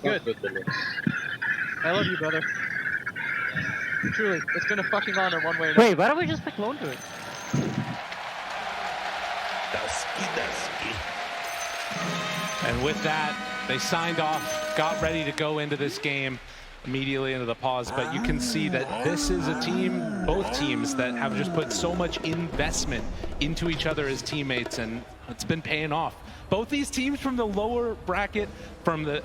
good. I love you, brother. Truly, it's been a fucking honor one way or another. Wait, why don't we just pick Lone to it? And with that, they signed off, got ready to go into this game immediately into the pause, but you can see that this is a team, both teams, that have just put so much investment into each other as teammates, and it's been paying off. Both these teams from the lower bracket, from the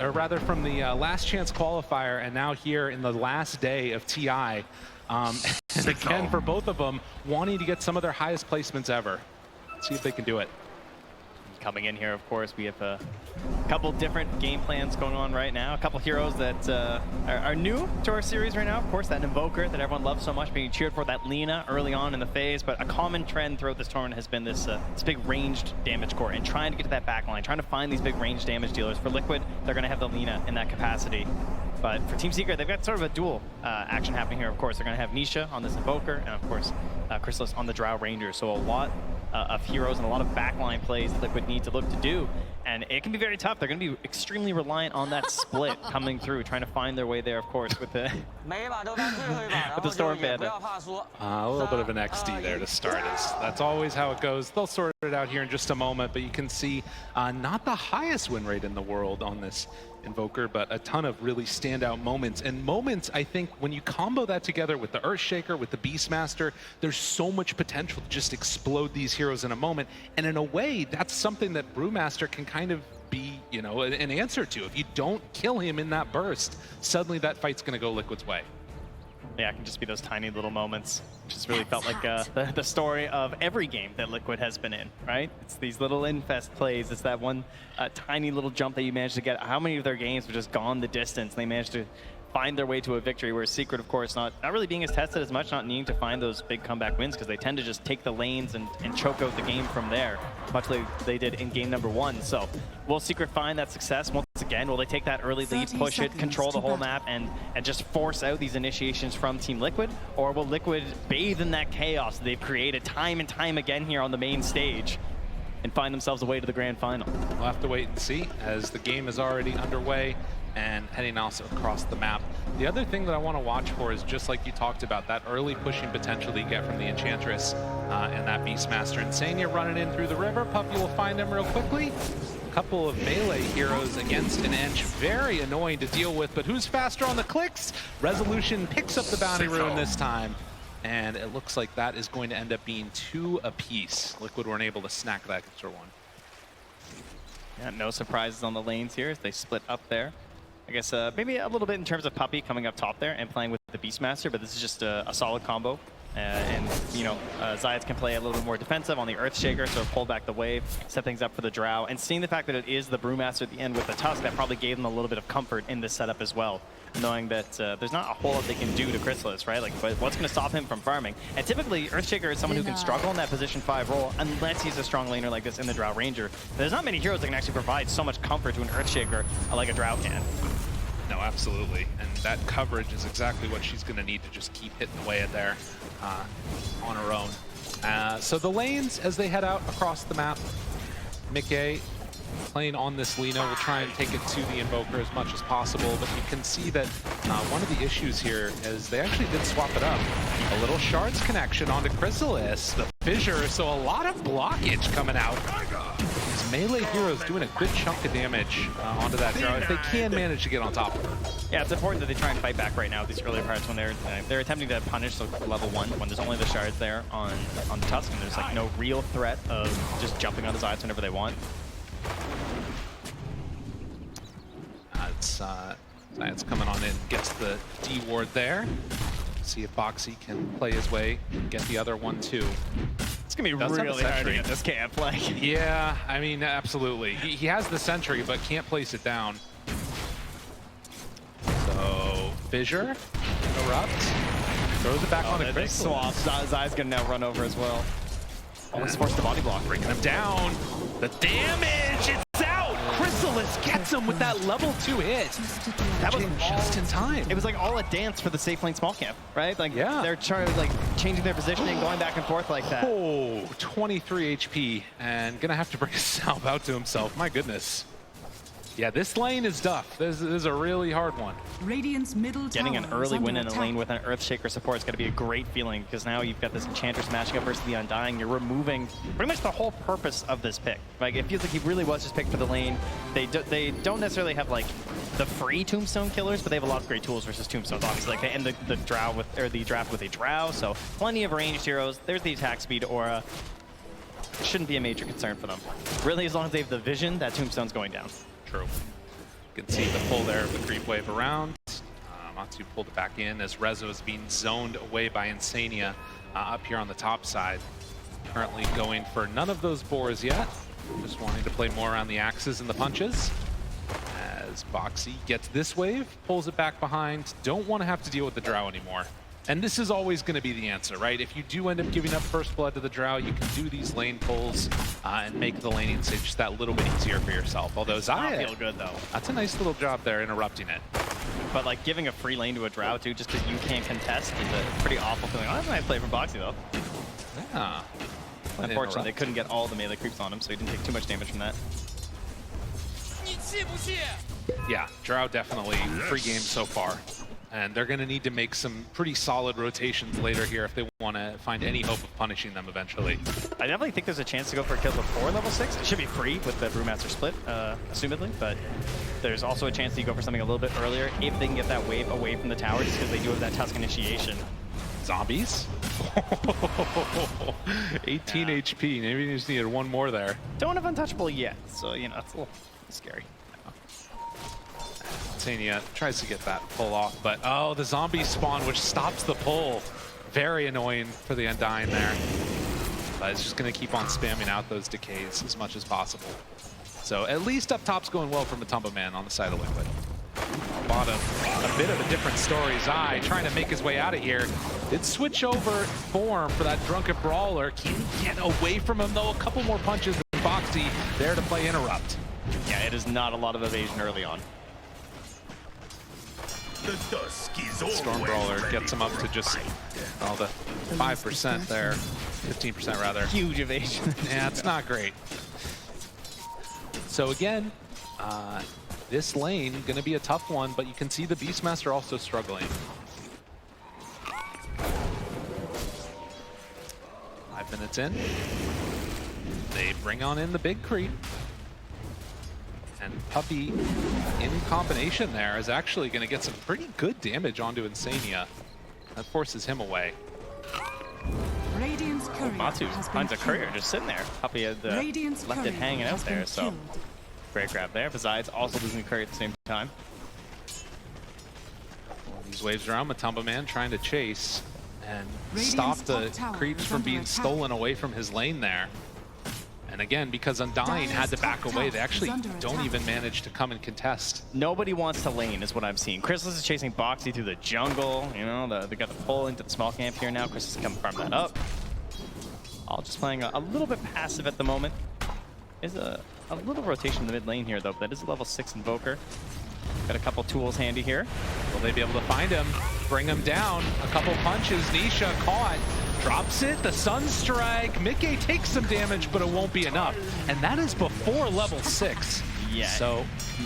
last chance qualifier, and now here in the last day of TI. And again, for both of them, wanting to get some of their highest placements ever. Let's see if they can do it. Coming in here, of course, we have a couple different game plans going on right now. A couple heroes that are new to our series right now. Of course, that Invoker that everyone loves so much, being cheered for, that Lina early on in the phase. But a common trend throughout this tournament has been this big ranged damage core and trying to get to that back line, trying to find these big ranged damage dealers. For Liquid, they're going to have the Lina in that capacity. But for Team Secret, they've got sort of a dual action happening here. Of course, they're going to have Nisha on this Invoker, and of course, Chrysalis on the Drow Ranger. So a lot of heroes and a lot of backline plays Liquid need to look to do. And it can be very tough. They're going to be extremely reliant on that split coming through, trying to find their way there, of course, with the Storm Panda. A little bit of an XD there to start us. That's always how it goes. They'll sort it out here in just a moment, but you can see not the highest win rate in the world on this Invoker, but a ton of really standout moments. And moments, I think, when you combo that together with the Earthshaker, with the Beastmaster, there's so much potential to just explode these heroes in a moment. And in a way, that's something that Brewmaster can kind of be, you know, an answer to. If you don't kill him in that burst, suddenly that fight's going to go Liquid's way. Yeah, it can just be those tiny little moments. Just really felt like the story of every game that Liquid has been in, right? It's these little infest plays. It's that one tiny little jump that you managed to get. How many of their games have just gone the distance? They managed to find their way to a victory, where Secret, of course, not really being as tested as much, not needing to find those big comeback wins, because they tend to just take the lanes and choke out the game from there, much like they did in game number 1. So will Secret find that success once again? Will they take that early lead, push it, control the whole map, and just force out these initiations from Team Liquid? Or will Liquid bathe in that chaos that they've created time and time again here on the main stage and find themselves a way to the grand final? We'll have to wait and see, as the game is already underway and heading also across the map. The other thing that I want to watch for is, just like you talked about, that early pushing potential that you get from the Enchantress and that Beastmaster. Insania running in through the river. Puppy will find him real quickly. A couple of melee heroes against an Ench. Very annoying to deal with, but who's faster on the clicks? Resolution picks up the bounty rune this time. And it looks like that is going to end up being 2 apiece. Liquid weren't able to snack that extra one. Yeah, no surprises on the lanes here as they split up there. I guess maybe a little bit in terms of Puppy coming up top there and playing with the Beastmaster, but this is just a solid combo. And, you know, Zayas can play a little bit more defensive on the Earthshaker, so pull back the wave, set things up for the Drow. And seeing the fact that it is the Brewmaster at the end with the Tusk, that probably gave them a little bit of comfort in this setup as well, knowing that there's not a whole lot they can do to Chrysalis, right? Like, what's going to stop him from farming? And typically, Earthshaker is someone who can struggle in that position 5 role, unless he's a strong laner like this in the Drow Ranger. There's not many heroes that can actually provide so much comfort to an Earthshaker like a Drow can. No, absolutely. And that coverage is exactly what she's going to need to just keep hitting away at there on her own. So the lanes, as they head out across the map, Mickey playing on this Lina will try and take it to the Invoker as much as possible, but you can see that one of the issues here is they actually did swap it up. A little Shards connection onto Chrysalis, the Fissure, so a lot of blockage coming out. These melee heroes doing a good chunk of damage onto that Drow if they can manage to get on top of her. Yeah, it's important that they try and fight back right now with these earlier parts when they're attempting to punish the level 1 when there's only the Shards there on the Tusk, and there's like no real threat of just jumping on the Zayas whenever they want. Zayas coming on in, gets the D ward there. See if Boxy can play his way and get the other one too. It's gonna be really hard to get this camp. Like, yeah, I mean, absolutely. He has the sentry, but can't place it down. So Fissure, Erupt, throws it back on a quick swap. Zayas gonna now run over as well. Always forced the body block, breaking him down. The damage, it's out! Chrysalis gets him with that level 2 hit. That was just in time. It was like all a dance for the safe lane small camp, right? Like, yeah, they're trying to like changing their positioning, going back and forth like that. Oh, 23 HP, and gonna have to bring a salve out to himself. My goodness. Yeah, this lane is tough. This is a really hard one. Radiant's middle Getting an tower is early under win in a attack. lane with an Earthshaker support is going to be a great feeling because now you've got this Enchantress matching up versus the Undying. You're removing pretty much the whole purpose of this pick. Like, it feels like he really was just picked for the lane. They don't necessarily have like the free Tombstone killers, but they have a lot of great tools versus Tombstones. Obviously, like they end the draft with a Drow, so plenty of ranged heroes. There's the attack speed aura. It shouldn't be a major concern for them. Really, as long as they have the vision, that Tombstone's going down. True. You can see the pull there of the creep wave around. Matsu pulled it back in as Rezo is being zoned away by Insania up here on the top side. Currently going for none of those boars yet. Just wanting to play more around the axes and the punches. As Boxy gets this wave, pulls it back behind. Don't want to have to deal with the Drow anymore. And this is always going to be the answer, right? If you do end up giving up first blood to the Drow, you can do these lane pulls and make the laning stage just that little bit easier for yourself. Although Zaya, Feel good though. that's a nice little job there interrupting it. But like giving a free lane to a Drow too, just because you can't contest, is a pretty awful feeling. Oh, that's a nice play from Boxy though. Yeah. Unfortunately, they couldn't get all the melee creeps on him, so he didn't take too much damage from that. Yeah, Drow definitely free game so far. And they're going to need to make some pretty solid rotations later here if they want to find any hope of punishing them eventually. I definitely think there's a chance to go for a kill before level 6. It should be free with the Brewmaster split, assumedly, but there's also a chance that you go for something a little bit earlier if they can get that wave away from the tower, just because they do have that Tusk initiation. Zombies? 18 HP. Maybe you just needed one more there. Don't have Untouchable yet, so, you know, it's a little scary. Tania tries to get that pull off, but oh, the zombie spawn, which stops the pull. Very annoying for the Undying there. But it's just going to keep on spamming out those decays as much as possible. So at least up top's going well for Matumba Man on the side of Liquid. Bottom, a bit of a different story. Zai trying to make his way out of here. Did switch over form for that Drunken Brawler. Can he get away from him though? A couple more punches than Boxy there to play interrupt. Yeah, it is not a lot of evasion early on. Storm Brawler gets him up to just all the 5% there, 15% rather. Huge evasion. Yeah, it's not great. So again, this lane gonna be a tough one, but you can see the Beastmaster also struggling. 5 minutes in, they bring on in the big creep. And Puppey, in combination there, is actually going to get some pretty good damage onto Insania. That forces him away. Radiant's courier Matsu has been finds a courier killed. just sitting there. Puppey had left it hanging out there, so great grab there. Besides, also losing the courier at the same time. These waves around, Matumba Man trying to chase and stop the creeps from being stolen away from his lane there. And again, because Undying had to back away, they actually don't even manage to come and contest. Nobody wants to lane is what I'm seeing. Chrysalis is chasing Boxy through the jungle. You know, they got the pull into the small camp here now. Chrysalis can farm that up. All just playing a little bit passive at the moment. Is a little rotation in the mid lane here, though. But that is a level 6 Invoker. Got a couple tools handy here. Will they be able to find him, bring him down? A couple punches, Nisha caught. Drops it, the Sunstrike. Mickey takes some damage, but it won't be enough. And that is before level 6. Yeah. So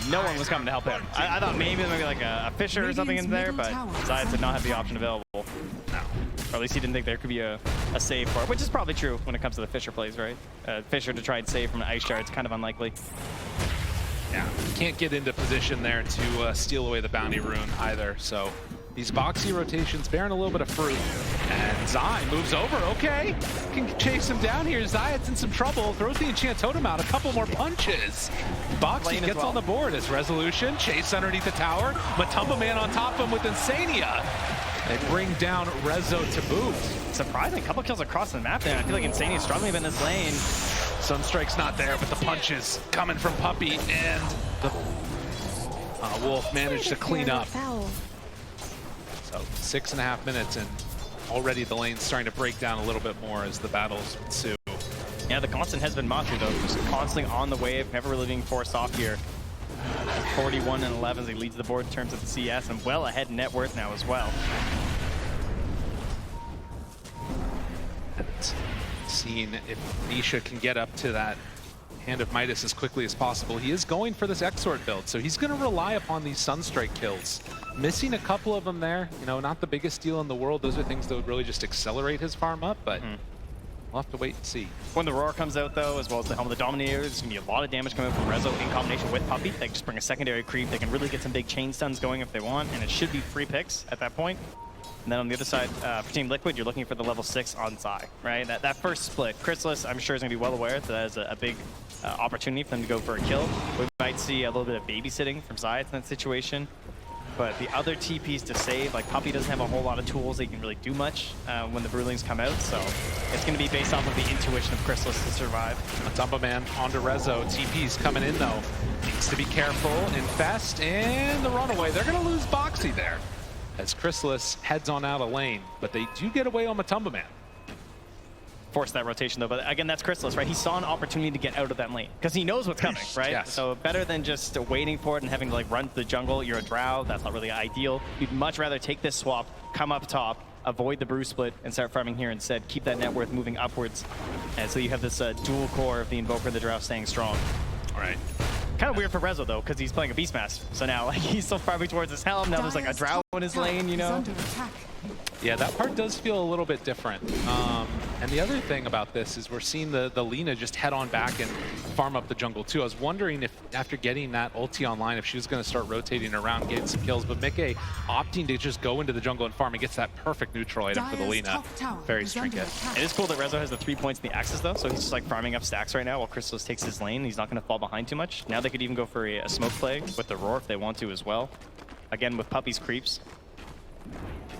no one was coming to help him. I thought maybe there might be like a Fisher or something in there, but Zayas did not have the option available. no. Or at least he didn't think there could be a save for it, which is probably true when it comes to the Fisher plays, right? Fisher to try and save from an Ice Shard, it's kind of unlikely. Yeah, can't get into position there to steal away the bounty rune either. So these Boxy rotations bearing a little bit of fruit. And Zai moves over, okay. Can chase him down here. Zayat's in some trouble, throws the Enchant Totem out, a couple more punches. Boxy gets on the board as Resolution, chase underneath the tower. Matumba Man on top of him with Insania. They bring down Rezo to boot. Surprising, a couple kills across the map there. I feel like Insania is struggling a bit in this lane. Sunstrike's not there, but the punches coming from Puppey, and the Wolf managed to clean up. So 6.5 minutes, and already the lane's starting to break down a little bit more as the battles ensue. Yeah, the constant has been Matsu, though, just constantly on the wave, never really being forced off here. 41 and 11 as he leads the board in terms of the CS, and well ahead in net worth now as well. And seeing if Nisha can get up to that Hand of Midas as quickly as possible. He is going for this Exort build, so he's going to rely upon these Sunstrike kills. Missing a couple of them there, you know, not the biggest deal in the world. Those are things that would really just accelerate his farm up, but we'll have to wait and see. When the Roar comes out, though, as well as the Helm of the Dominator, there's going to be a lot of damage coming from Rezo in combination with Puppey. They can just bring a secondary creep. They can really get some big chain stuns going if they want, and it should be free picks at that point. And then on the other side, for Team Liquid, you're looking for the level 6 on Zai, right? That first split, Chrysalis, I'm sure, is going to be well aware that is a big opportunity for them to go for a kill. We might see a little bit of babysitting from Zai in that situation. But the other TPs to save, like Puppey doesn't have a whole lot of tools that he can really do much when the Brewlings come out. So it's going to be based off of the intuition of Chrysalis to survive. Matumba Man onto Rezo. TP's coming in, though. Needs to be careful. Infest and the runaway. They're going to lose Boxy there as Chrysalis heads on out of lane, but they do get away on Matumba Man. Force that rotation, though, but again, that's Chrysalis, right? He saw an opportunity to get out of that lane because he knows what's coming, right? Yes. So better than just waiting for it and having to like run to the jungle. You're a drow, that's not really ideal. You'd much rather take this swap, come up top, avoid the brew split, and start farming here instead. Keep that net worth moving upwards, and so you have this dual core of the Invoker and the drow staying strong. All right. Kind of weird for Rezo, though, because he's playing a Beastmaster. So now like, he's still farming towards his helm. Now there's like a drow in his lane, you know? Yeah, that part does feel a little bit different. And the other thing about this is we're seeing the Lina just head on back and farm up the jungle too. I was wondering if after getting that ulti online, if she was going to start rotating around, getting some kills, but Mickey opting to just go into the jungle and farm and gets that perfect neutral item for the Lina. Very trinket. It is cool that Rezo has the 3 points in the Axis though, so he's just like farming up stacks right now while Chrysalis takes his lane. He's not going to fall behind too much. Now they could even go for a smoke play with the Roar if they want to as well. Again, with Puppey's creeps.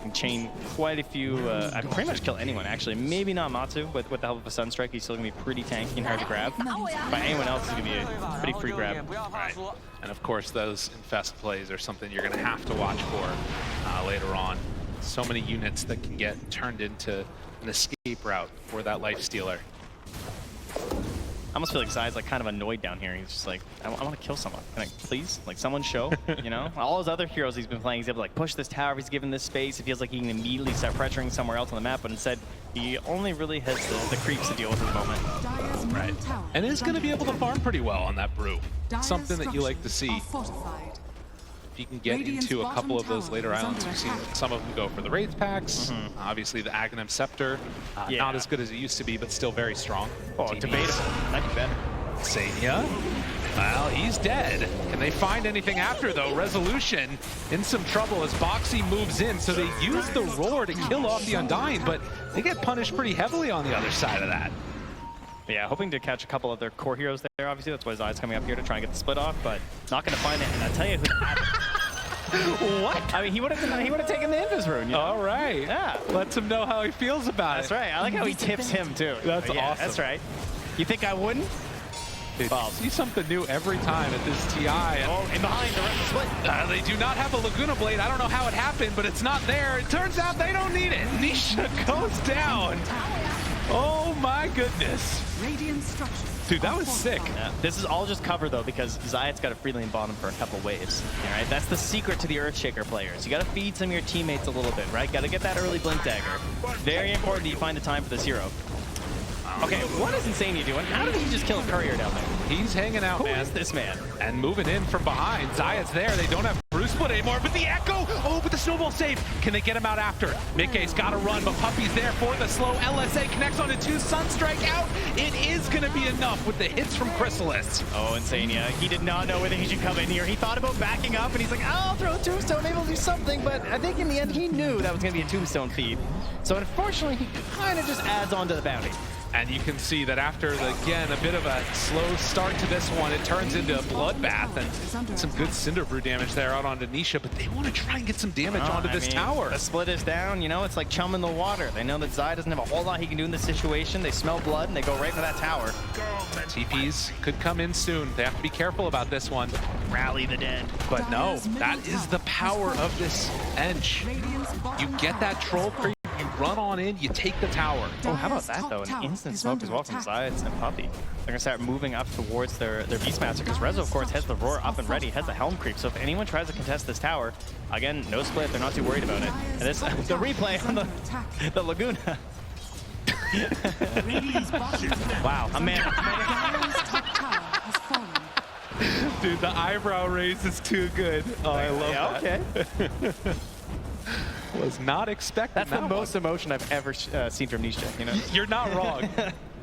Can chain quite a few, I can pretty much kill anyone actually. Maybe not Matsu with the help of a Sunstrike. He's still gonna be pretty tanky and hard to grab. But anyone else is gonna be a pretty free grab. Right. And of course those infest plays are something you're gonna have to watch for later on. So many units that can get turned into an escape route for that life stealer. I almost feel like Zai's like kind of annoyed down here. He's just like, I want to kill someone. Can I please? Like someone show, you know? All his other heroes he's been playing, he's able to like push this tower, he's given this space. It feels like he can immediately start pressuring somewhere else on the map, but instead he only really has the creeps to deal with at the moment. Right. And is going to be able to farm pretty well on that brew. Something that you like to see. If you can get into a couple of those later islands, we've seen some of them go for the Wraith packs. Obviously the Aghanim Scepter, not as good as it used to be, but still very strong. Oh, debatable. That'd be better. Sania, well, he's dead. Can they find anything after, though? Resolution in some trouble as Boxy moves in, so they use the Roar to kill off the Undying, but they get punished pretty heavily on the other side of that. Yeah, hoping to catch a couple of their core heroes there, obviously. That's why Zai's coming up here to try and get the split off, but not going to find it. And I'll tell you who had it. What? I mean, he would have taken the Invis rune. You know? All right. Yeah. Lets him know how he feels about it. That's right. I like how he tips him, too. That's awesome. That's right. You think I wouldn't? You see something new every time at this TI. Oh, and behind the rest of the split. They do not have a Laguna Blade. I don't know how it happened, but it's not there. It turns out they don't need it. Nisha goes down. Oh my goodness. Dude, that was sick. Yeah. This is all just cover though because Zayat's got a free lane bottom for a couple waves. All right, that's the secret to the Earthshaker players. You got to feed some of your teammates a little bit, right? Got to get that early blink dagger. Very important that you find the time for this hero. Okay, what is Insania doing? How did he just kill a courier down there? He's hanging out, man. Who is this man? And moving in from behind. Zayat's there. They don't have Bruce Split anymore, but the Echo! Oh, but the snowball save. Can they get him out after? Mickey's got to run, but Puppey's there for the slow. LSA connects onto 2. Sunstrike out. It is going to be enough with the hits from Chrysalis. Oh, Insania. He did not know whether he should come in here. He thought about backing up, and he's like, oh, I'll throw a tombstone. Maybe I'll do something. But I think in the end, he knew that was going to be a tombstone feed. So unfortunately, he kind of just adds on to the bounty. And you can see that after, again, a bit of a slow start to this one, it turns into a bloodbath and some good Cinder Brew damage there out onto Nisha, but they want to try and get some damage onto this tower. The split is down, you know, it's like chum in the water. They know that Zai doesn't have a whole lot he can do in this situation. They smell blood and they go right for that tower. TPs could come in soon. They have to be careful about this one. Rally the dead. But no, that is the power of this bench. You get that troll creep. You run on in, you take the tower. Oh, how about that, though? An instant smoke as well from Zayat and Puppey. They're going to start moving up towards their Beastmaster, because Rezo, of course, has the Roar up and ready, has the Helm Creep. So if anyone tries to contest this tower, again, no split, they're not too worried about it. And this, the replay on the Laguna. Wow, a man. Dude, the eyebrow raise is too good. Oh, I love that. Okay. Was not expecting That's that the most emotion I've ever seen from Nisha, you know? You're not wrong.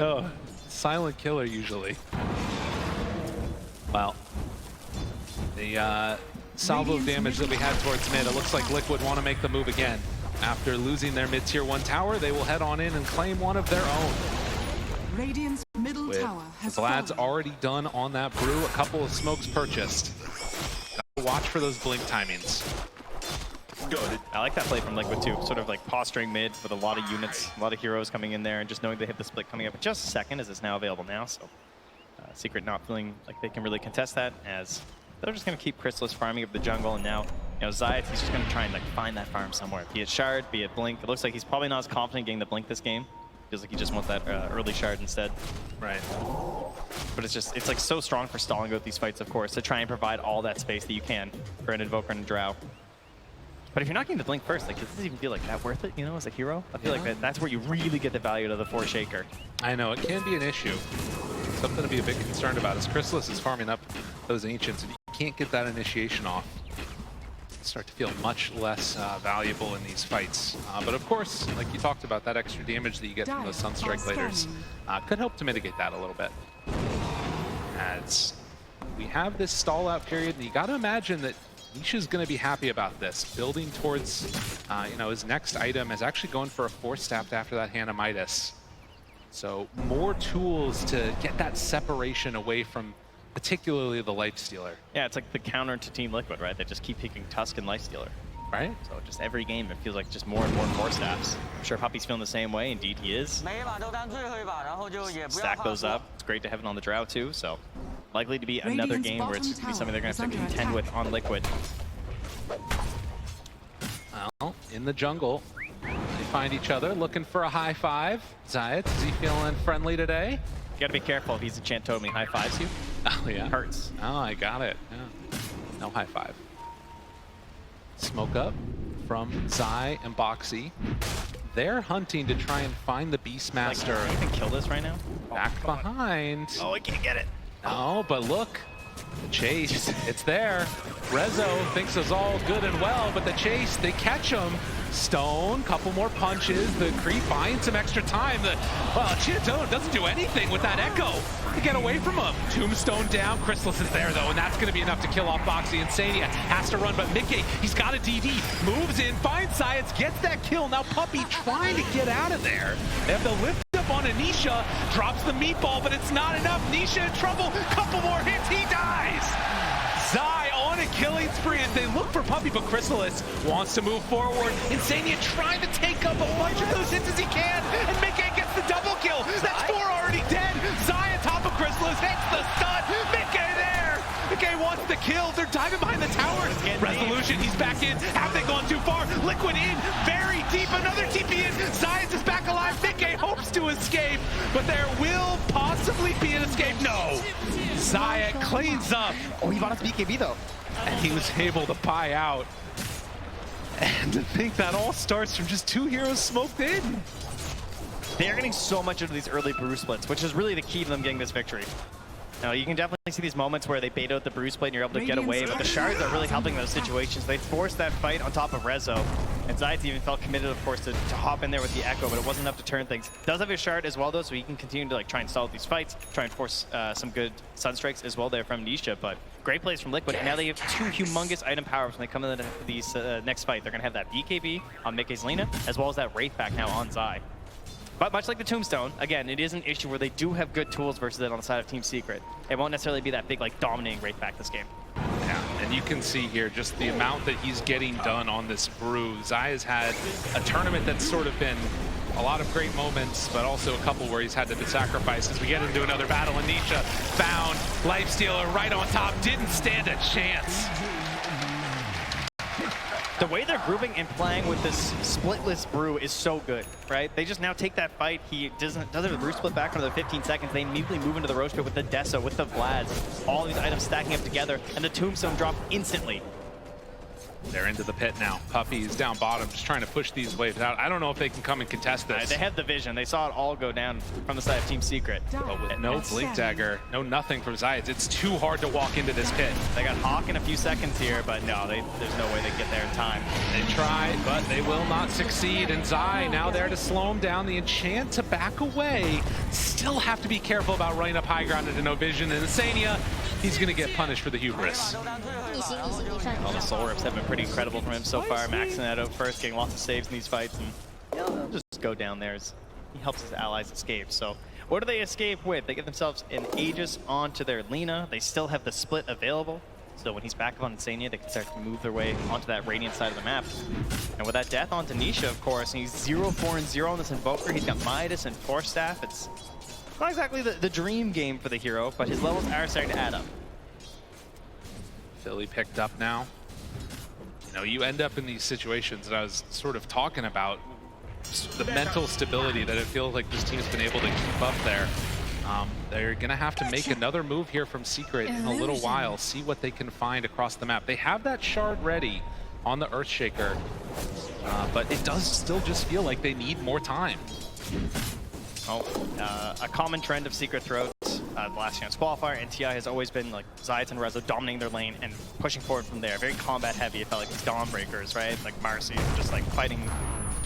Oh, silent killer usually. Well, the salvo damage that we had towards mid, it looks like Liquid want to make the move again. After losing their mid-tier 1 tower, they will head on in and claim one of their own. Radiant's middle With tower has Vlad's fallen. already done on that brew, a couple of smokes purchased. Watch for those blink timings. Good. I like that play from Liquid too, sort of like posturing mid with a lot of units, a lot of heroes coming in there, and just knowing they have the split coming up in just a second as it's now available now. So Secret not feeling like they can really contest that, as they're just going to keep Chrysalis farming up the jungle, and now, you know, Zayat, he's just going to try and like find that farm somewhere, be it Shard, be it Blink. It looks like he's probably not as confident getting the Blink this game. Feels like he just wants that early Shard instead. Right. But it's like so strong for stalling out these fights, of course, to try and provide all that space that you can for an Invoker and a Drow. But if you're not getting the Blink first, like, it doesn't even feel like that worth it, you know, as a hero. I feel like that's where you really get the value out of the 4 Shaker. I know, it can be an issue. Something to be a bit concerned about is Chrysalis is farming up those Ancients, and you can't get that initiation off. Start to feel much less valuable in these fights. But of course, like you talked about, that extra damage that you get from those Sunstrike Bladers could help to mitigate that a little bit. As we have this stall out period, and you got to imagine that Nisha's going to be happy about this, building towards, you know, his next item is actually going for a 4-staffed after that Hannah Midas. So more tools to get that separation away from particularly the Lifestealer. Yeah, it's like the counter to Team Liquid, right? They just keep picking Tusk and Lifestealer. Right? So just every game, it feels like just more and more 4-staffs. I'm sure Puppy's feeling the same way. Indeed, he is. Stack those up. It's great to have it on the Drow, too. So likely to be another game where it's going to be something they're going to have to contend with on Liquid. Well, in the jungle, they find each other, looking for a high five. Zayat, is he feeling friendly today? You got to be careful if he's a Chant Totem, he high fives you. Oh, yeah. Hurts. Oh, I got it. Yeah. No high five. Smoke up from Zai and Boxy. They're hunting to try and find the Beastmaster. Like, you can kill this right now? Back behind. Oh, I can't get it. No, but look. The chase, it's there. Rezo thinks it's all good and well, but the chase, they catch him. Stone, couple more punches. The creep buying some extra time. Chitoto doesn't do anything with that Echo to get away from him. Tombstone down. Chrysalis is there, though, and that's going to be enough to kill off Boxy. and Sania has to run, but Mickey, he's got a DD. Moves in, finds Science, gets that kill. Now Puppy trying to get out of there. They have the lift up on Anisha. Drops the meatball, but it's not enough. Nisha in trouble. Couple more hits. He dies. Zai on a killing spree as they look for Puppy, but Chrysalis wants to move forward. Insania trying to take up a bunch of those hits as he can, and Mickey gets the double kill. That's 4 already dead. Zai on top of Chrysalis, hits the stun. Mickey there. Mickey wants the kill. They're diving behind the towers. Resolution, he's back in. Have they gone too far? Liquid in, very deep. Another TP in. Zayas is back alive. Mickey hopes to escape, but there will possibly be an escape. No. Zayat cleans up. Oh, he bought us BKB though. And he was able to buy out. And to think that all starts from just 2 heroes smoked in. They are getting so much into these early brew splits, which is really the key to them getting this victory. Now, you can definitely see these moments where they bait out the brew split and you're able to get away, but the shards are really helping those situations. They forced that fight on top of Rezo, and Zayat even felt committed, of course, to hop in there with the Echo, but it wasn't enough to turn things. Does have his shard as well, though, so he can continue to like try and stall these fights, try and force some good Sunstrikes as well there from Nisha, but great plays from Liquid. And now they have 2 humongous item powers when they come into these next fight. They're going to have that BKB on Mickey's Lina, as well as that Wraith back now on Zai. But much like the Tombstone, again, it is an issue where they do have good tools versus it on the side of Team Secret. It won't necessarily be that big, like, dominating Wraith back this game. Yeah, and you can see here just the amount that he's getting done on this brew. Zai has had a tournament that's sort of been a lot of great moments, but also a couple where he's had to be sacrificed. As we get into another battle, Anisha found Lifestealer right on top, didn't stand a chance. The way they're grouping and playing with this splitless brew is so good, right? They just now take that fight. He does it with the brew split back for another 15 seconds. They immediately move into the roast pit with the Deso, with the Vlads, all these items stacking up together, and the Tombstone drop instantly. They're into the pit now. Puppy is down bottom, just trying to push these waves out. I don't know if they can come and contest this. They had the vision. They saw it all go down from the side of Team Secret. But with no blink dagger, no nothing from Zayats, it's too hard to walk into this pit. They got Hawk in a few seconds here, but no, there's no way they get there in time. They try, but they will not succeed. And Zai now there to slow him down. The enchant to back away. Still have to be careful about running up high ground into no vision. And Insania, he's going to get punished for the hubris. All the soul rips have been pretty incredible from him so far, maxing that out first, getting lots of saves in these fights, and he'll just go down there as he helps his allies escape. So what do they escape with? They get themselves an Aegis onto their Lina. They still have the split available, so when he's back up on Insania, they can start to move their way onto that Radiant side of the map. And with that death onto Nisha, of course, and he's 0-4-0 on this Invoker. He's got Midas and Force Staff. It's not exactly the dream game for the hero, but his levels are starting to add up. Philly picked up now. You know, you end up in these situations that I was sort of talking about, the mental stability that it feels like this team's been able to keep up there. They're gonna have to make another move here from Secret in a little while, see what they can find across the map. They have that shard ready on the Earthshaker, but it does still just feel like they need more time. A common trend of Secret throughout the last chance qualifier and TI has always been like Zayats and Rezo dominating their lane and pushing forward from there. Very combat heavy. It felt like it's Dawnbreakers, right? Like Marcy, just like fighting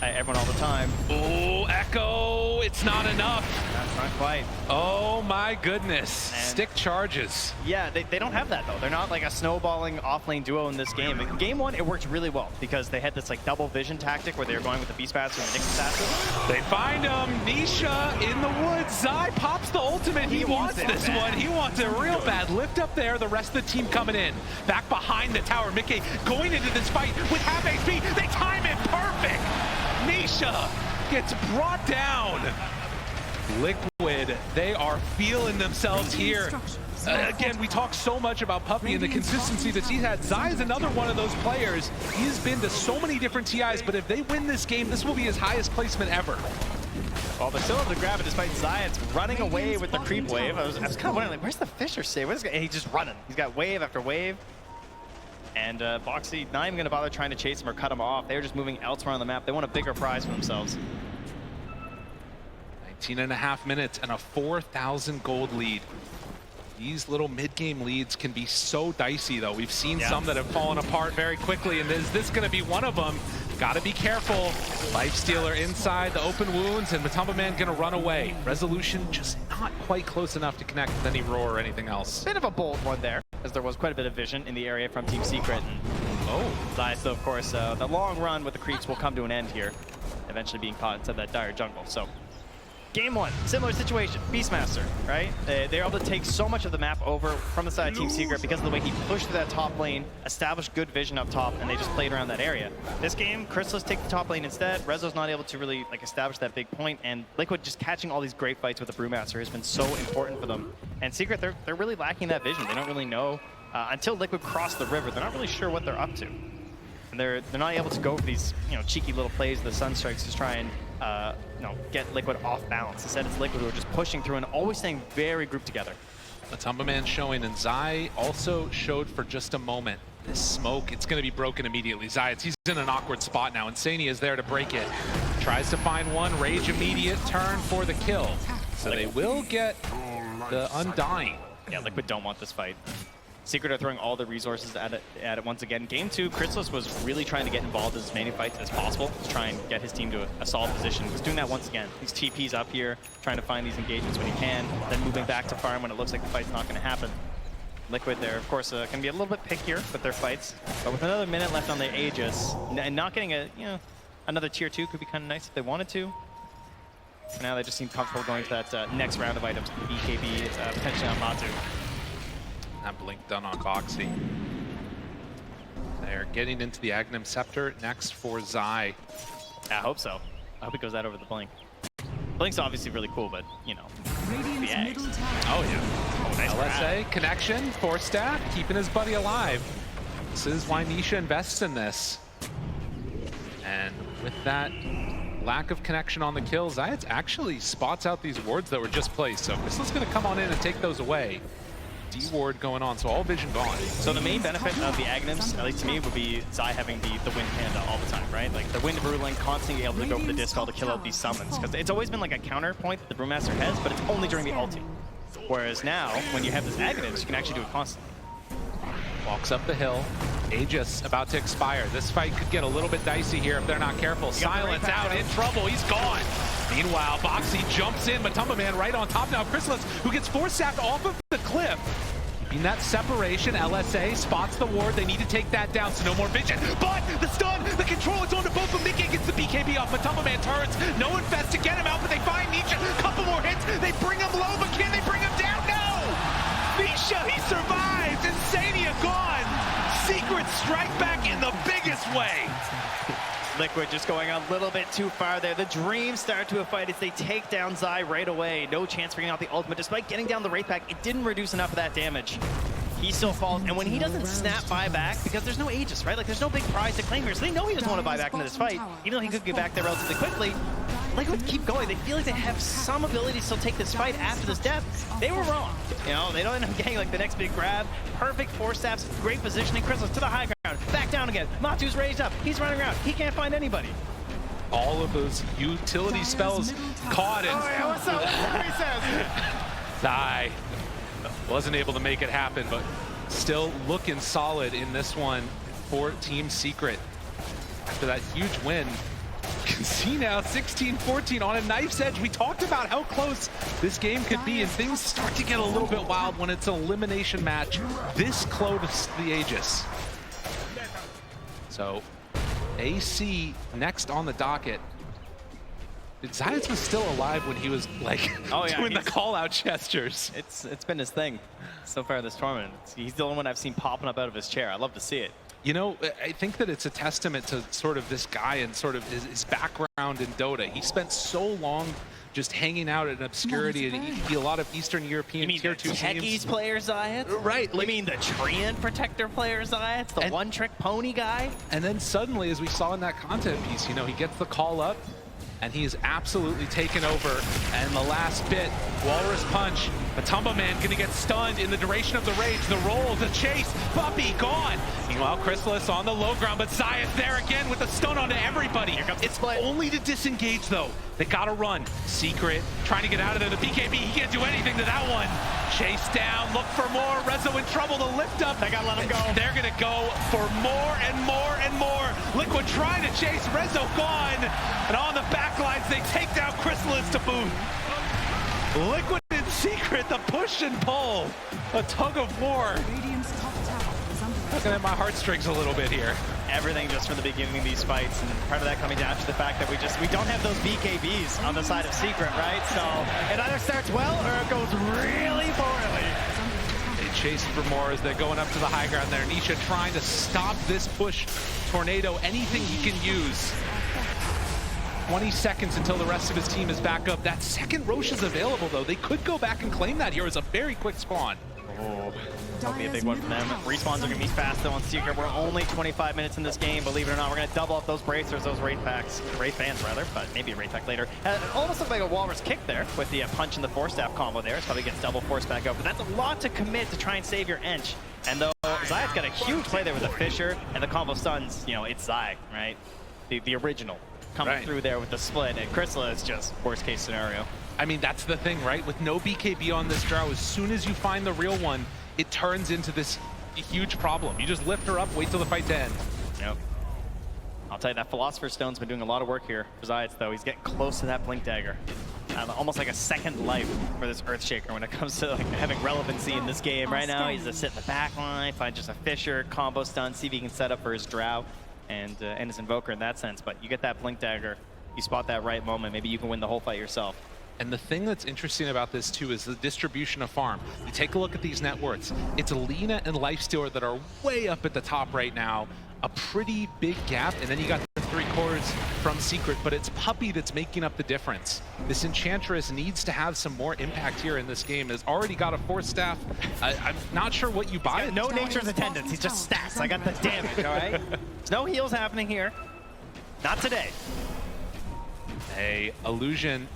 everyone all the time. Oh, Echo! It's not enough. That's not quite. Oh my goodness! And stick charges. Yeah, they don't have that though. They're not like a snowballing off-lane duo in this game. In game one, it worked really well because they had this like double vision tactic where they were going with the Beast Master and the Nyx Assassin. They find him. Nisha in the woods. Zai pops the ultimate. He wants this one. He wants it real bad. Lift up there. The rest of the team coming in. Back behind the tower. Mickey going into this fight with half HP. They time it perfect. Nisha gets brought down. Liquid, they are feeling themselves here. Again, we talk so much about Puppy and the consistency that he's had. Zai is another one of those players. He's been to so many different TIs, but if they win this game, this will be his highest placement ever. Well, they're still able to grab it despite Zayats running away with the creep wave. I was kind of wondering, like, where's the Fisher save? And he's just running. He's got wave after wave. And Boxy not even going to bother trying to chase him or cut him off. They're just moving elsewhere on the map. They want a bigger prize for themselves. 19.5 minutes and a 4,000 gold lead. These little mid-game leads can be so dicey, though. We've seen some that have fallen apart very quickly, and is this going to be one of them? Got to be careful. Lifestealer inside the open wounds, and Matumba Man going to run away. Resolution just not quite close enough to connect with any roar or anything else. Bit of a bold one there, as there was quite a bit of vision in the area from Team Secret. And Zayats, so of course, the long run with the creeps will come to an end here, eventually being caught inside that dire jungle. So. Game one, similar situation, Beastmaster, right? They're able to take so much of the map over from the side of Team Secret because of the way he pushed through that top lane, established good vision up top, and they just played around that area. This game, Chrysalis take the top lane instead. Rezo's not able to really like establish that big point, and Liquid just catching all these great fights with the Brewmaster has been so important for them. And Secret, they're really lacking that vision. They don't really know, until Liquid crossed the river, they're not really sure what they're up to. And they're not able to go for these, cheeky little plays, the Sunstrikes, to try and get Liquid off balance. Instead, it's Liquid who are just pushing through and always staying very grouped together. Matumba Man showing, and Zai also showed for just a moment. This smoke, it's going to be broken immediately. Zayats, he's in an awkward spot now. Insania is there to break it. Tries to find one, Rage immediate, turn for the kill. So they will get the Undying. Yeah, Liquid don't want this fight. Secret are throwing all the resources at it once again. Game 2, Chrysalis was really trying to get involved in as many fights as possible to try and get his team to a solid position. He's doing that once again. These TPs up here, trying to find these engagements when he can, then moving back to farm when it looks like the fight's not going to happen. Liquid there, of course, can be a little bit pickier with their fights, but with another minute left on the Aegis, and not getting another tier 2 could be kind of nice if they wanted to. For now, they just seem comfortable going to that next round of items, BKB, potentially on Matu. That blink done on Boxy. They're getting into the Aghanim Scepter next for Zai. I hope so. I hope it goes out over the blink. Blink's obviously really cool, but the eggs. Oh yeah. Nice LSA connection, Force Staff, keeping his buddy alive. This is why Nisha invests in this. And with that lack of connection on the kill, Zayats actually spots out these wards that were just placed. So Crystal's gonna come on in and take those away. D-ward going on, so all vision gone. So the main benefit of the Agnums, at least to me, would be Zai having the Wind Panda all the time, right? Like the Wind Ruling, constantly able to go for the Dispel to kill out these summons. Because it's always been like a counterpoint that the Brewmaster has, but it's only during the ulti. Whereas now, when you have this Agnums, you can actually do it constantly. Walks up the hill. Aegis about to expire. This fight could get a little bit dicey here if they're not careful. Silence out, in trouble, he's gone. Meanwhile, Boxy jumps in, Matumba Man right on top now. Chrysalis, who gets force-sapped off of the cliff. Keeping that separation, LSA spots the ward. They need to take that down, so no more vision. But the stun, the control, it's on to both of them. Nick gets the BKB off. Matumba Man turns. No infest to get him out, but they find Nisha. Couple more hits. They bring him low, but can they bring him down? No! Nisha, he survives. Insania gone. Secret strike back in the biggest way. Liquid just going a little bit too far there. The Dreams start to a fight as they take down Zai right away. No chance bringing out the ultimate. Despite getting down the Wraith Pack, it didn't reduce enough of that damage. He still falls, and when he doesn't snap buyback, because there's no Aegis, right? Like, there's no big prize to claim here, so they know he doesn't want to buy back into this fight. Even though he could get back there relatively quickly, Liquid keep going. They feel like they have some ability to still take this fight after this death. They were wrong. You know, they don't end up getting like the next big grab. Perfect force staffs, great positioning. Chrysalis to the high ground, back down again. Matu's raised up. He's running around. He can't find anybody. All of those utility spells caught in. Oh, yeah, what's up? What says? Zai wasn't able to make it happen, but still looking solid in this one for Team Secret. After that huge win, you can see now 16-14 on a knife's edge. We talked about how close this game could be, and things start to get a little bit wild when it's an elimination match this close to the Aegis. So AC next on the docket. Zayas was still alive when he was like doing the call-out gestures. It's been his thing so far this tournament. He's the only one I've seen popping up out of his chair. I love to see it. You know, I think that it's a testament to sort of this guy and sort of his background in Dota. He spent so long just hanging out in obscurity and a lot of Eastern European tier 2 teams. Techies player Zayas? Right. You mean the Treant Protector player Zayas? The one-trick pony guy? And then suddenly, as we saw in that content piece, you know, he gets the call up, and he is absolutely taken over. And the last bit, Walrus Punch, Matumba Man gonna get stunned in the duration of the rage. The roll, the chase, Puppy gone. Meanwhile, Chrysalis on the low ground, but Zayas there again with the stun onto everybody. It's only to disengage though. They gotta run. Secret, trying to get out of there. The BKB, he can't do anything to that one. Chase down, look for more. Rezo in trouble, the lift up. They gotta let him go. They're gonna go for more and more and more. Liquid trying to chase, Rezo gone. And on the back lines, they take down Chrysalis to boot. Liquid and Secret, the push and pull. A tug of war. Looking at my heartstrings a little bit here. Everything just from the beginning of these fights, and part of that coming down to the fact that we don't have those BKBs on the side of Secret, right? So it either starts well or it goes really poorly. They chase for more as they're going up to the high ground there. Nisha trying to stop this push. Tornado, anything he can use. 20 seconds until the rest of his team is back up. That second Roche is available though. They could go back and claim that here as a very quick spawn. Oh, that'll be a big one for them. Respawns are going to be fast though on Secret. We're only 25 minutes in this game, believe it or not. We're going to double up those bracers, those Wraith Packs. Wraith Fans rather, but maybe a Wraith Pack later. It almost looked like a Walrus kick there with the punch and the force staff combo there. It probably gets double force back out, but that's a lot to commit to try and save your Ench. And though Zai's got a huge play there with the Fisher and the combo stuns, you know, it's Zai, right? The original. Coming through there with the split, and Chrysalis is just worst case scenario. I mean, that's the thing, right? With no BKB on this draw, as soon as you find the real one, it turns into this huge problem. You just lift her up, wait till the fight to end. Yep. I'll tell you, that Philosopher's Stone's been doing a lot of work here for Zayas, though. He's getting close to that Blink Dagger. Almost like a second life for this Earthshaker when it comes to like having relevancy in this game. Right now, he's just sit in the back line, find just a Fisher, combo stun, see if he can set up for his Drow and his Invoker in that sense. But you get that Blink Dagger, you spot that right moment, maybe you can win the whole fight yourself. And the thing that's interesting about this too is the distribution of farm. You take a look at these net worths. It's Alina and Lifestealer that are way up at the top right now. A pretty big gap, and then you got the 3 cores from Secret, but it's Puppy that's making up the difference. This Enchantress needs to have some more impact here in this game. Has already got a force staff. I'm not sure what you buy. No nature's attendance, he's just stats. I got the damage, all right? There's no heals happening here. Not today. Hey, Illusion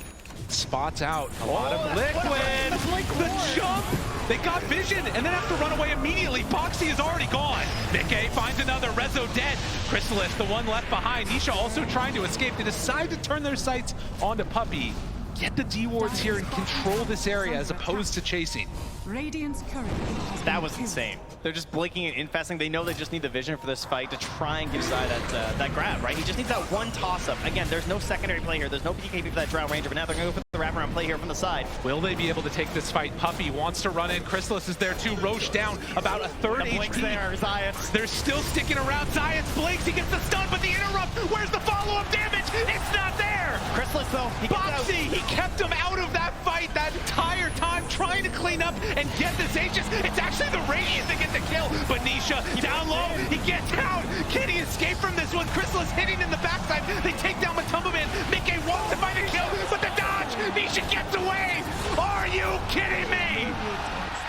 spots out a lot of Liquid. The jump They got vision and then have to run away immediately. Boxy is already gone. Mickey finds another. Rezo dead. Chrysalis, the one left behind. Nisha also trying to escape. They decide to turn their sights onto Puppey. Get the D-wards here and control this area as opposed to chasing. Radiant's current has That been was killed. insane. They're just blinking and infesting. They know they just need the vision for this fight to try and give Zai that grab, right? He just needs that one toss-up. Again, there's no secondary play here. There's no BKB for that Drow Ranger, but now they're going to go for the wraparound play here from the side. Will they be able to take this fight? Puppey wants to run in. Chrysalis is there too. Roche down about a third The blink's HP. there, Zayas. They're still sticking around. Zayas blinks. He gets the stun, but the interrupt. Where's the follow-up damage? It's not there. Chrysalis, though, he gets out. Boxy, he kept him out of that fight that entire time, trying to clean up and get this Aegis. It's actually the Radiant that get the kill, but Nisha down low, he gets out. Can he escape from this one? Chrysalis hitting in the backside. They take down Matumbaman. Mickey wants to find a kill, but the dodge. Nisha gets away. Are you kidding me?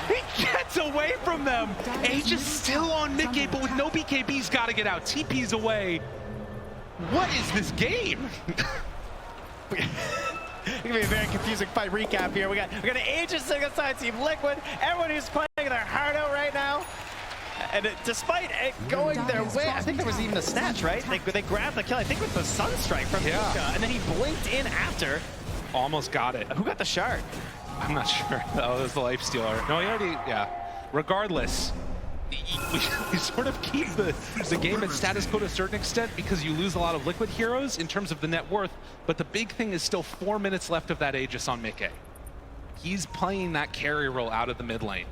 He gets away from them. Aegis still on Mickey, but with no BKB, he's got to get out. TP's away. What is this game? It's gonna be a very confusing fight recap here. We got an Aegis alongside Team Liquid. Everyone who's playing their heart out right now. And despite it going their way, I think there was even a snatch, right? They grabbed the kill, I think with the Sunstrike from Nisha, and then he blinked in after. Almost got it. Who got the shard? I'm not sure. Oh, it was the Lifestealer. No, he already, yeah. Regardless, we sort of keep the game at status quo to a certain extent because you lose a lot of Liquid heroes in terms of the net worth, but the big thing is still 4 minutes left of that Aegis on Mickey. He's playing that carry role out of the mid lane.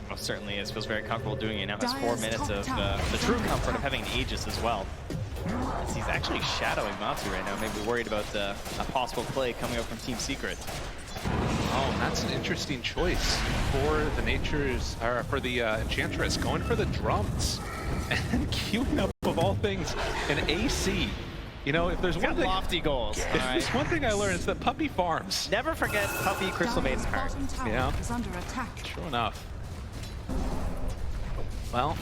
Most certainly is. Feels very comfortable doing it now. Has 4 minutes of the true comfort of having an Aegis as well. As he's actually shadowing Matsu right now, maybe worried about a possible play coming up from Team Secret. Oh, that's an interesting choice for the Nature's, or for the Enchantress, going for the drums and queuing up, of all things, an AC. You know, if there's one thing, lofty goals. If there's one thing I learned, it's that Puppey farms. Never forget Puppey Crystal Maiden's heart. Yeah. Is under attack. True enough. Well,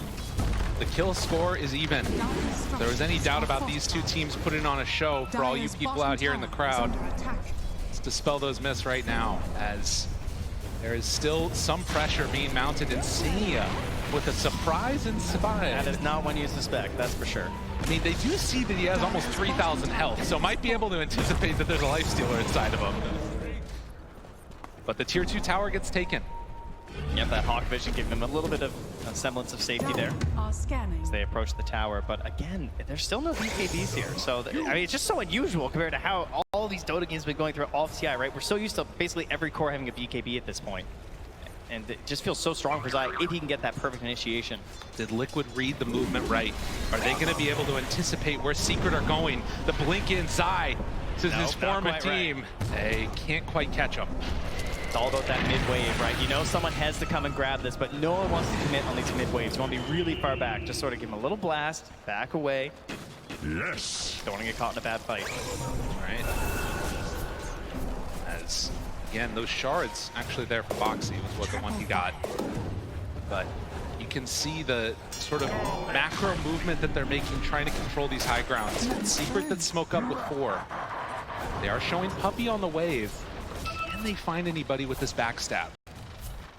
the kill score is even. If there was any doubt about these two teams putting on a show for all you people out here in the crowd, let's dispel those myths right now, as there is still some pressure being mounted in Senia with a surprise inside. That is not one you suspect, that's for sure. I mean, they do see that he has almost 3,000 health, so might be able to anticipate that there's a Lifestealer inside of him. But the tier 2 tower gets taken. Yep, that Hawk Vision giving them a little bit of a semblance of safety there Are scanning. as they approach the tower. But again, there's still no BKBs here. So, I mean, it's just so unusual compared to how all these Dota games have been going through all of TI, right? We're so used to basically every core having a BKB at this point. And it just feels so strong for Zai if he can get that perfect initiation. Did Liquid read the movement right? Are they going to be able to anticipate where Secret are going? The blink in Zai, this is his former team. Right. They can't quite catch him. It's all about that mid-wave, right? You know someone has to come and grab this, but no one wants to commit on these mid-waves. You want to be really far back. Just sort of give him a little blast, back away. Yes. Don't want to get caught in a bad fight. All right. As, again, those shards actually there for Boxy was what the one he got. But you can see the sort of macro movement that they're making, trying to control these high grounds. Secret that smoke up with 4. They are showing Puppey on the wave. Can they find anybody with this backstab?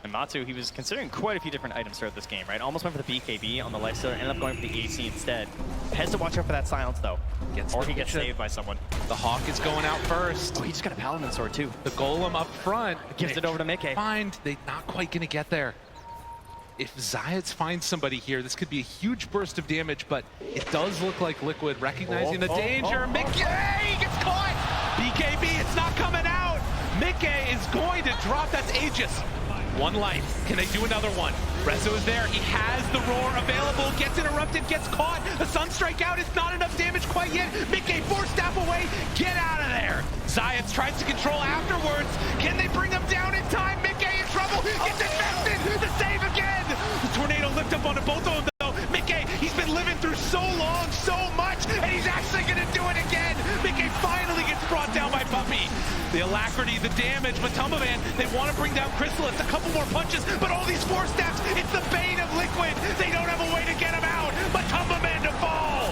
And Matsu, he was considering quite a few different items throughout this game, right? Almost went for the BKB on the Lifestealer, ended up going for the AC instead. Has to watch out for that silence, though. Or he gets saved by someone. The Hawk is going out first. Oh, he just got a Paladin Sword, too. The Golem up front. Gives it over to Mickey. They're not quite going to get there. If Zayats finds somebody here, this could be a huge burst of damage, but it does look like Liquid recognizing the danger. Mickey gets caught! BKB, it's not coming out! Mickey is going to drop that Aegis. 1 life. Can they do another one? Rezo is there. He has the roar available. Gets interrupted. Gets caught. The Sunstrike out. It's not enough damage quite yet. Mickey 4-step away. Get out of there. Zayats tries to control afterwards. Can they bring him down in time? Mickey in trouble. Gets infested. The save again. The tornado lift up onto both of them though. Mickey, he's been living through so long, so much, and he's actually going to do it again. Mickey finally gets brought down by Puppey. The alacrity, the damage, Matumbaman, they want to bring down Chrysalis, a couple more punches, but all these 4 steps, it's the bane of Liquid. They don't have a way to get him out. Matumbaman to fall.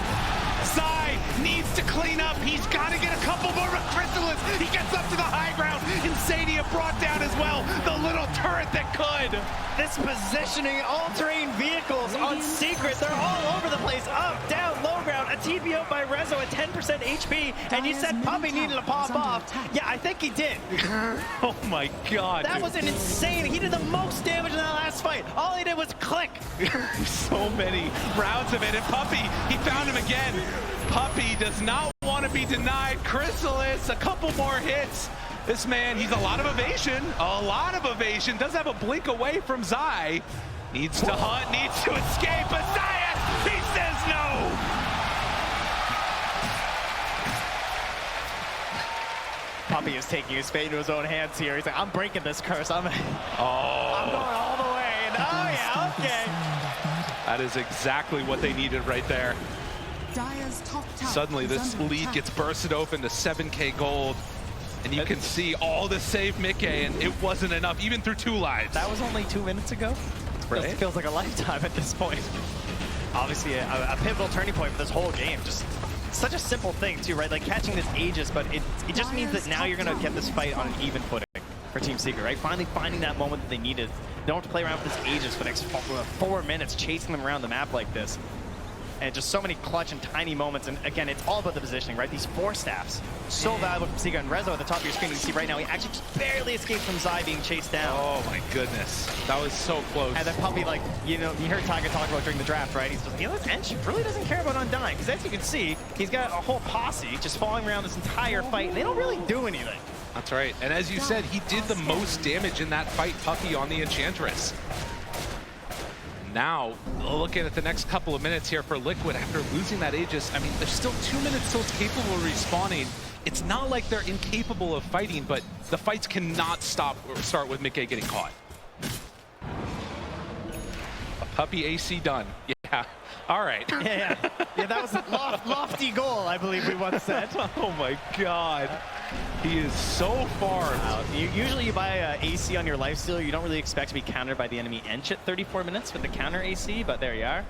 needs to clean up. He's got to get a couple more with Chrysalis. He gets up to the high ground. Insane. Sadia brought down as well. The little turret that could. This positioning, all-terrain vehicles on Secret, they're all over the place. Up, down, low ground, a TP out by Rezo at 10% HP, and you said Puppey needed to pop off. Yeah, I think he did. Oh my god. That was an insane. He did the most damage in that last fight. All he did was click. So many rounds of it, and Puppey, he found him again. Puppey does not want to be denied. Chrysalis, a couple more hits. This man, he's a lot of evasion. Does have a blink away from Zai. Needs to hunt, needs to escape, but Zai, he says no. Puppey is taking his fate into his own hands here. He's like, I'm breaking this curse. I'm going all the way. And oh yeah, okay. That is exactly what they needed right there. Dire's top tower Suddenly is this under lead attack. gets bursted open to 7K gold. And you can see all the save Mickey, and it wasn't enough, even through 2 lives. That was only 2 minutes ago. Right? It feels like a lifetime at this point. Obviously, a pivotal turning point for this whole game. Just such a simple thing, too, right? Like catching this Aegis, but it just means that now you're going to get this fight on an even footing for Team Secret, right? Finally finding that moment that they needed. They don't have to play around with this Aegis for the next 4 minutes, chasing them around the map like this. And just so many clutch and tiny moments. And again, it's all about the positioning, right? These 4 staffs, so valuable for Secret. And Rezo at the top of your screen, you can see right now, he actually just barely escaped from Zai being chased down. Oh my goodness. That was so close. And then Puppey, like, you know, you heard Tiger talk about during the draft, right? He's just, you know, this Ench really doesn't care about Undying. Because as you can see, he's got a whole posse just following around this entire fight. And they don't really do anything. That's right. And as you said, he did the most damage in that fight, Puppey, on the Enchantress. Now, looking at the next couple of minutes here for Liquid after losing that Aegis, I mean, there's still 2 minutes till it's capable of respawning. It's not like they're incapable of fighting, but the fights cannot stop or start with Mickey getting caught. A Puppey AC done. Yeah. All right. Yeah, that was a lofty goal, I believe we once said. Oh my God. He is so far out. Usually you buy AC on your lifesteal, you don't really expect to be countered by the enemy Ench at 34 minutes with the counter AC, but there you are.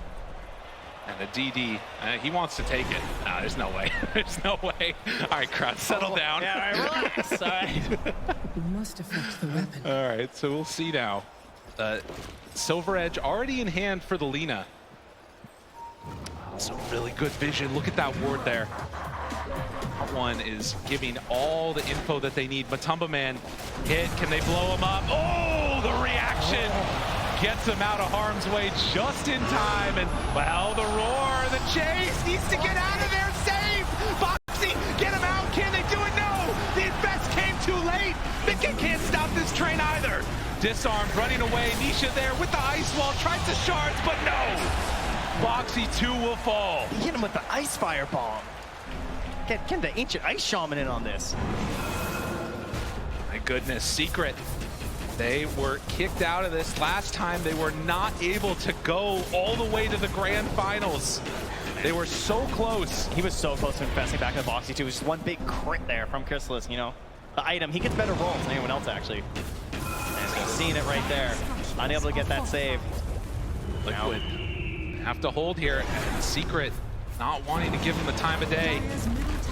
And the DD, he wants to take it. Nah, there's no way. There's no way. All right, crowd, settle down. Yeah, all right, relax. All right. We must affect the weapon. All right, so we'll see now. Silver Edge already in hand for the Lina. So really good vision. Look at that ward there. That one is giving all the info that they need. Matumba Man hit. Can they blow him up? Oh, the reaction gets him out of harm's way just in time. And well, the roar, the chase needs to get out of there. Save! Boxy, get him out. Can they do it? No! The invest came too late. Mickey can't stop this train either. Disarmed, running away. Nisha there with the ice wall. Tries to shards, but no! Boxy 2 will fall. He hit him with the ice fireball. Get the ancient ice shaman in on this. My goodness, Secret. They were kicked out of this last time. They were not able to go all the way to the grand finals. They were so close. He was so close to investing back in the Boxy too. It was just one big crit there from Chrysalis, you know. The item, he gets better rolls than anyone else actually. And he's seeing it right there. Unable to get that save. Liquid have to hold here. And Secret not wanting to give him the time of day.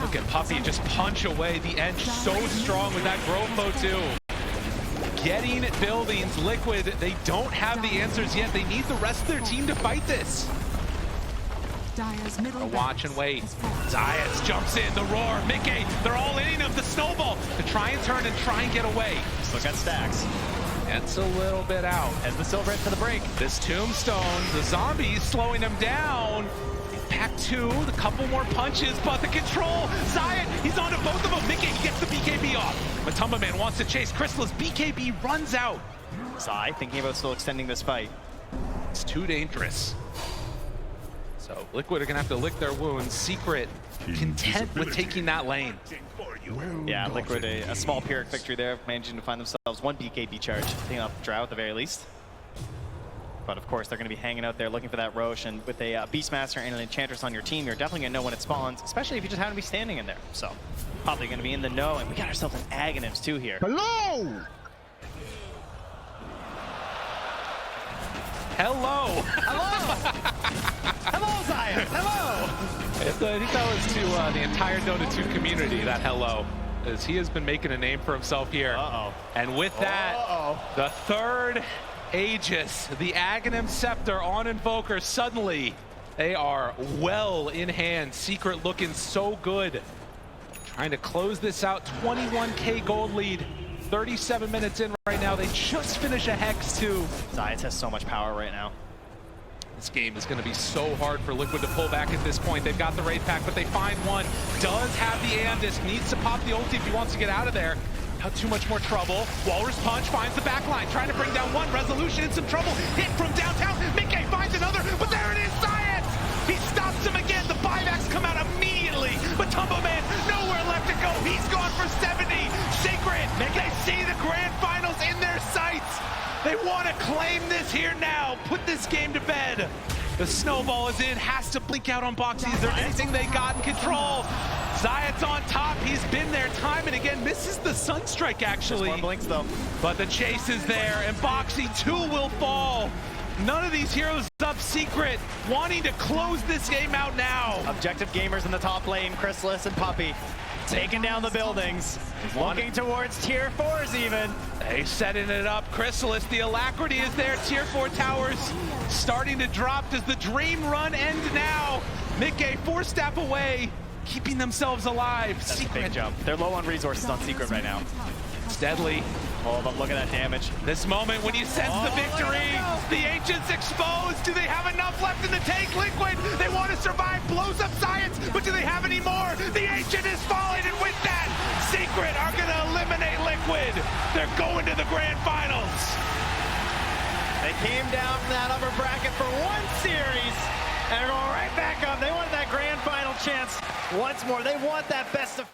Look at Puppey just punch away the edge so strong with that Grofo too. Getting buildings, Liquid, they don't have the answers yet. They need the rest of their team to fight this. Dire's middle Watch and wait. Zayas jumps in, the roar, Mickey, they're all in of the snowball to try and turn and try and get away. Still got stacks. Gets a little bit out. As the Silver Edge for the break. This tombstone, the zombies slowing him down. Pack 2, a couple more punches, but the control, Zayat, he's onto both of them. Mickey gets the BKB off. Matumba Man wants to chase. Chrysalis, BKB runs out. Zai thinking about still extending this fight. It's too dangerous. So Liquid are gonna have to lick their wounds. Secret content with taking that lane. Yeah, Liquid a small Pyrrhic victory there, managing to find themselves one BKB charge, taking off Drow at the very least. But of course, they're going to be hanging out there looking for that Roche, and with a Beastmaster and an Enchantress on your team, you're definitely going to know when it spawns, especially if you just happen to be standing in there. So, probably going to be in the know, and we got ourselves an Aghanims too here. Hello! Hello! Hello! Hello, Zaya! Hello! I think that was to the entire Dota 2 community, that hello. as he has been making a name for himself here. And with that, the third Aegis, the Aghanim Scepter on Invoker, suddenly they are well in hand. Secret looking so good. Trying to close this out, 21K gold lead. 37 minutes in right now. They just finish a Hex too. Zayas has so much power right now. This game is going to be so hard for Liquid to pull back at this point. They've got the raid pack, but they find one. Does have the Aeon-Disc, needs to pop the ulti if he wants to get out of there. Not too much more trouble. Walrus Punch finds the back line, trying to bring down one. Resolution in some trouble. Hit from downtown. Mickey finds another, but there it is, Science! He stops him again. The buybacks come out immediately, but Tumbo Man, nowhere left to go. He's gone for 70. Secret, they see the grand finals in their sights. They want to claim this here now, put this game to bed. The snowball is in, has to blink out on Boxy. Is there anything they got in control? Zayat's on top, he's been there time and again, misses the Sunstrike actually. More blinks though. But the chase is there, and Boxy too will fall. None of these heroes up. Secret, wanting to close this game out now. Objective gamers in the top lane, Chrysalis and Puppey. Taking down the buildings, looking towards tier 4s even. They setting it up. Chrysalis, the alacrity is there. Tier 4 towers starting to drop. Does the dream run end now? Mickey 4-step away, keeping themselves alive. That's Secret. a big jump. They're low on resources on Secret right now. It's deadly. Oh, but look at that damage. This moment when you sense the victory, the Ancients exposed. Do they have enough left in the tank? Liquid, they want to survive, blows up Science, but do they have any more? The Ancient is falling, and with that, Secret are going to eliminate Liquid. They're going to the grand finals. They came down from that upper bracket for one series, and they're going right back up. They want that grand final chance once more. They want that best of